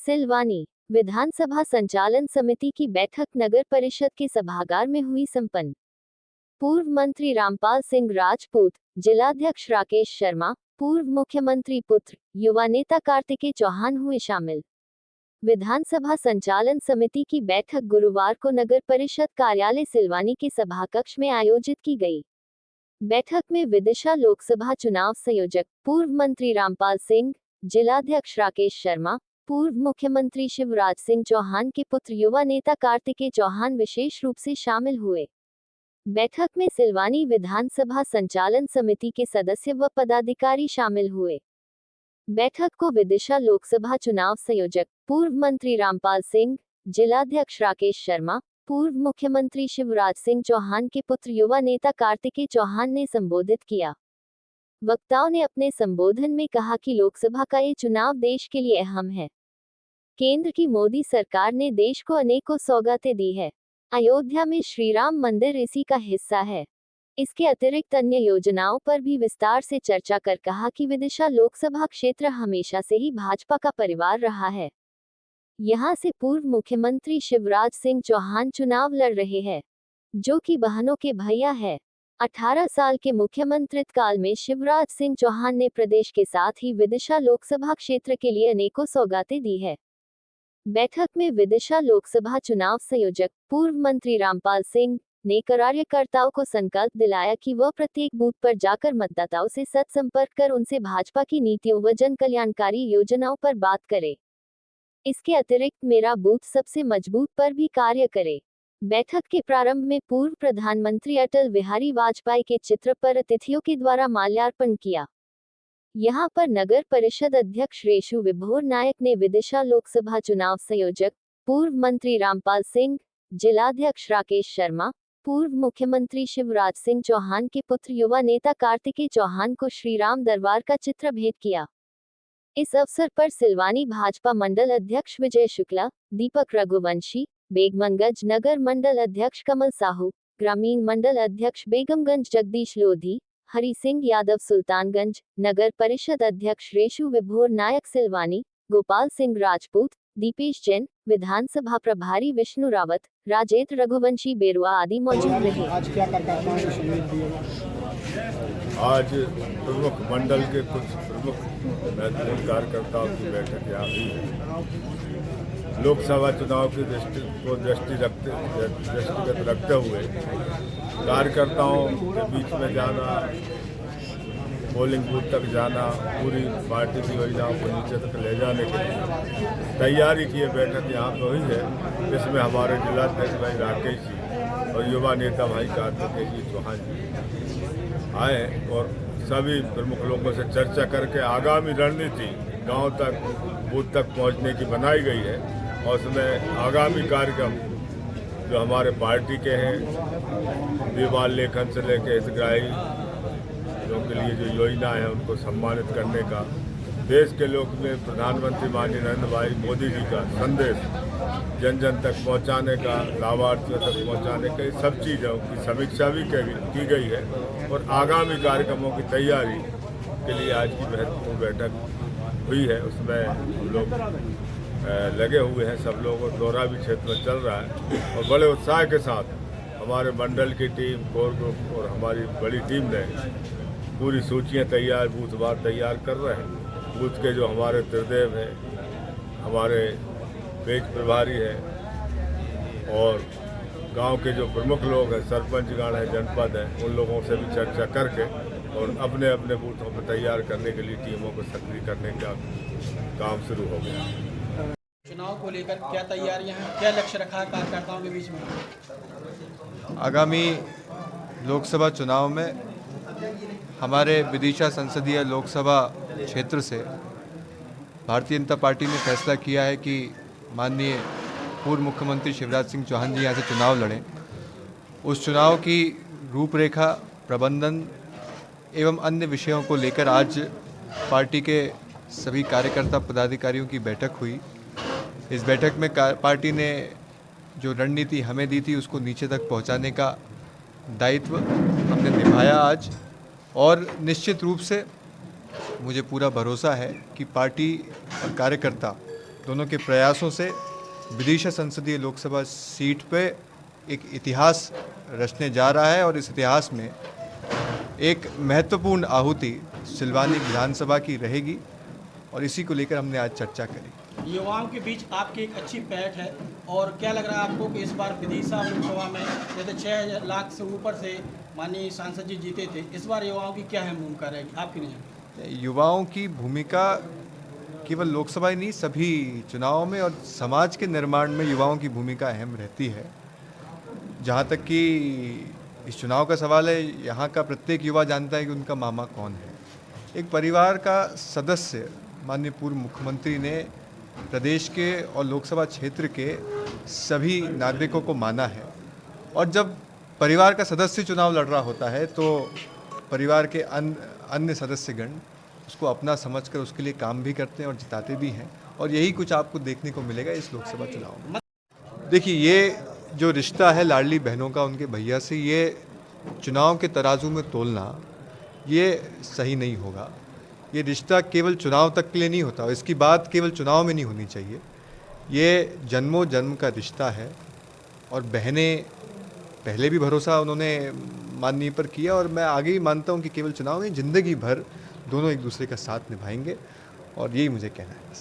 सिलवानी विधानसभा संचालन समिति की बैठक नगर परिषद के सभागार में हुई संपन्न। पूर्व मंत्री रामपाल सिंह राजपूत, जिलाध्यक्ष राकेश शर्मा, पूर्व मुख्यमंत्री पुत्र, युवा नेता कार्तिकेय चौहान हुए शामिल। विधानसभा संचालन समिति की बैठक गुरुवार को नगर परिषद कार्यालय सिलवानी के सभाकक्ष में आयोजित की गई। बैठक में विदिशा लोकसभा चुनाव संयोजक पूर्व मंत्री रामपाल सिंह, जिलाध्यक्ष राकेश शर्मा, पूर्व मुख्यमंत्री शिवराज सिंह चौहान के पुत्र युवा नेता कार्तिकेय चौहान विशेष रूप से शामिल हुए। बैठक में सिलवानी विधानसभा संचालन समिति के सदस्य व पदाधिकारी शामिल हुए। बैठक को विदिशा लोकसभा चुनाव संयोजक पूर्व मंत्री रामपाल सिंह, जिलाध्यक्ष राकेश शर्मा, पूर्व मुख्यमंत्री शिवराज सिंह चौहान के पुत्र युवा नेता कार्तिकेय चौहान ने संबोधित किया। वक्ताओं ने अपने संबोधन में कहा कि लोकसभा का ये चुनाव देश के लिए अहम है। केंद्र की मोदी सरकार ने देश को अनेकों सौगातें दी है। अयोध्या में श्री राम मंदिर इसी का हिस्सा है। इसके अतिरिक्त अन्य योजनाओं पर भी विस्तार से चर्चा कर कहा कि विदिशा लोकसभा क्षेत्र हमेशा से ही भाजपा का परिवार रहा है। यहां से पूर्व मुख्यमंत्री शिवराज सिंह चौहान चुनाव लड़ रहे हैं, जो कि बहनों के भैया है। 18 साल के मुख्यमंत्रित्व काल में शिवराज सिंह चौहान ने प्रदेश के साथ ही विदिशा लोकसभा क्षेत्र के लिए अनेकों सौगातें दी है। बैठक में विदिशा लोकसभा चुनाव संयोजक पूर्व मंत्री रामपाल सिंह ने कार्यकर्ताओं को संकल्प दिलाया कि वह प्रत्येक बूथ पर जाकर मतदाताओं से सत्संपर्क कर उनसे भाजपा की नीतियों व जन कल्याणकारी योजनाओं पर बात करे। इसके अतिरिक्त मेरा बूथ सबसे मजबूत पर भी कार्य करे। बैठक के प्रारंभ में पूर्व प्रधानमंत्री अटल बिहारी वाजपेयी के चित्र पर अतिथियों के द्वारा माल्यार्पण किया। यहां पर नगर परिषद अध्यक्ष रेशु विभोर नायक ने विदिशा लोकसभा चुनाव संयोजक पूर्व मंत्री रामपाल सिंह, जिलाध्यक्ष राकेश शर्मा, पूर्व मुख्यमंत्री शिवराज सिंह चौहान के पुत्र युवा नेता कार्तिकेय चौहान को श्री राम दरबार का चित्र भेंट किया। इस अवसर पर सिलवानी भाजपा मंडल अध्यक्ष विजय शुक्ला, दीपक रघुवंशी, बेगमगंज नगर मंडल अध्यक्ष कमल साहू, ग्रामीण मंडल अध्यक्ष बेगमगंज जगदीश लोधी, हरि सिंह यादव सुल्तानगंज, नगर परिषद अध्यक्ष रेशु विभोर नायक सिलवानी, गोपाल सिंह राजपूत, दीपेश जैन, विधानसभा प्रभारी विष्णु रावत, राजेंद्र रघुवंशी बेरुआ आदि मौजूद रहे। आज क्या आज प्रमुख मंडल के कुछ प्रमुख महत्वपूर्ण कार्यकर्ताओं की बैठक यहाँ हुई है। लोकसभा चुनाव की दृष्टिगत रखते हुए कार्यकर्ताओं के बीच में जाना, पोलिंग बूथ तक जाना, पूरी पार्टी की योजनाओं को नीचे तक ले जाने के लिए तैयारी की ये बैठक यहाँ पर हुई है। इसमें हमारे जिलाध्यक्ष भाई राकेश जी और युवा नेता भाई कार्तिकेय जी चौहान जी आए और सभी प्रमुख लोगों से चर्चा करके आगामी रणनीति गांव तक बूथ तक पहुंचने की बनाई गई है और उसमें आगामी कार्यक्रम जो हमारे पार्टी के हैं, दीवार लेखन से लेकर हितग्राही के लिए जो योजना है उनको सम्मानित करने का, देश के लोग में प्रधानमंत्री माननीय नरेंद्र भाई मोदी जी का संदेश जन जन तक पहुंचाने का, लाभार्थियों तक पहुंचाने का, सब चीज़ों की समीक्षा भी की गई है और आगामी कार्यक्रमों की तैयारी के लिए आज की महत्वपूर्ण बैठक हुई है। उसमें हम लोग लगे हुए हैं, सब लोगों को दौरा भी क्षेत्र में चल रहा है और बड़े उत्साह के साथ हमारे मंडल की टीम, कोर ग्रुप और हमारी बड़ी टीम ने पूरी सूचियाँ तैयार, बूथवार तैयार कर रहे हैं। बूथ के जो हमारे त्रिदेव हैं, हमारे पेज प्रभारी हैं और गांव के जो प्रमुख लोग हैं, सरपंचगण हैं, जनपद हैं, उन लोगों से भी चर्चा करके और अपने अपने बूथों पर तैयार करने के लिए टीमों को सक्रिय करने का काम शुरू हो गया। चुनाव को लेकर क्या तैयारियां हैं, क्या लक्ष्य रखा है कार्यकर्ताओं के बीच में? आगामी लोकसभा चुनाव में हमारे विदिशा संसदीय लोकसभा क्षेत्र से भारतीय जनता पार्टी ने फैसला किया है कि माननीय पूर्व मुख्यमंत्री शिवराज सिंह चौहान जी यहाँ से चुनाव लड़ें। उस चुनाव की रूपरेखा, प्रबंधन एवं अन्य विषयों को लेकर आज पार्टी के सभी कार्यकर्ता पदाधिकारियों की बैठक हुई। इस बैठक में पार्टी ने जो रणनीति हमें दी थी उसको नीचे तक पहुंचाने का दायित्व हमने निभाया आज, और निश्चित रूप से मुझे पूरा भरोसा है कि पार्टी और कार्यकर्ता दोनों के प्रयासों से विदिशा संसदीय लोकसभा सीट पे एक इतिहास रचने जा रहा है और इस इतिहास में एक महत्वपूर्ण आहुति सिलवानी विधानसभा की रहेगी और इसी को लेकर हमने आज चर्चा करी। युवाओं के बीच आपकी एक अच्छी पैठ है और क्या लग रहा है आपको कि इस बार विदिशा लोकसभा में जैसे 6 लाख से ऊपर से माननीय सांसद जी जीते थे, इस बार युवाओं की क्या है भूमिका रहेगी आपकी नहीं? युवाओं की भूमिका केवल लोकसभा ही नहीं, सभी चुनावों में और समाज के निर्माण में युवाओं की भूमिका अहम रहती है। जहाँ तक कि इस चुनाव का सवाल है, यहाँ का प्रत्येक युवा जानता है कि उनका मामा कौन है। एक परिवार का सदस्य माननीय पूर्व मुख्यमंत्री ने प्रदेश के और लोकसभा क्षेत्र के सभी नागरिकों को माना है और जब परिवार का सदस्य चुनाव लड़ रहा होता है तो परिवार के अन्य सदस्यगण उसको अपना समझकर उसके लिए काम भी करते हैं और जिताते भी हैं और यही कुछ आपको देखने को मिलेगा इस लोकसभा चुनाव में। देखिए, ये जो रिश्ता है लाडली बहनों का उनके भैया से, ये चुनाव के तराजू में तोलना ये सही नहीं होगा। ये रिश्ता केवल चुनाव तक के लिए नहीं होता, इसकी बात केवल चुनाव में नहीं होनी चाहिए। ये जन्मों जन्म का रिश्ता है और बहनें पहले भी भरोसा उन्होंने माननीय पर किया और मैं आगे ही मानता हूँ कि केवल चुनाव में ज़िंदगी भर दोनों एक दूसरे का साथ निभाएंगे और यही मुझे कहना है।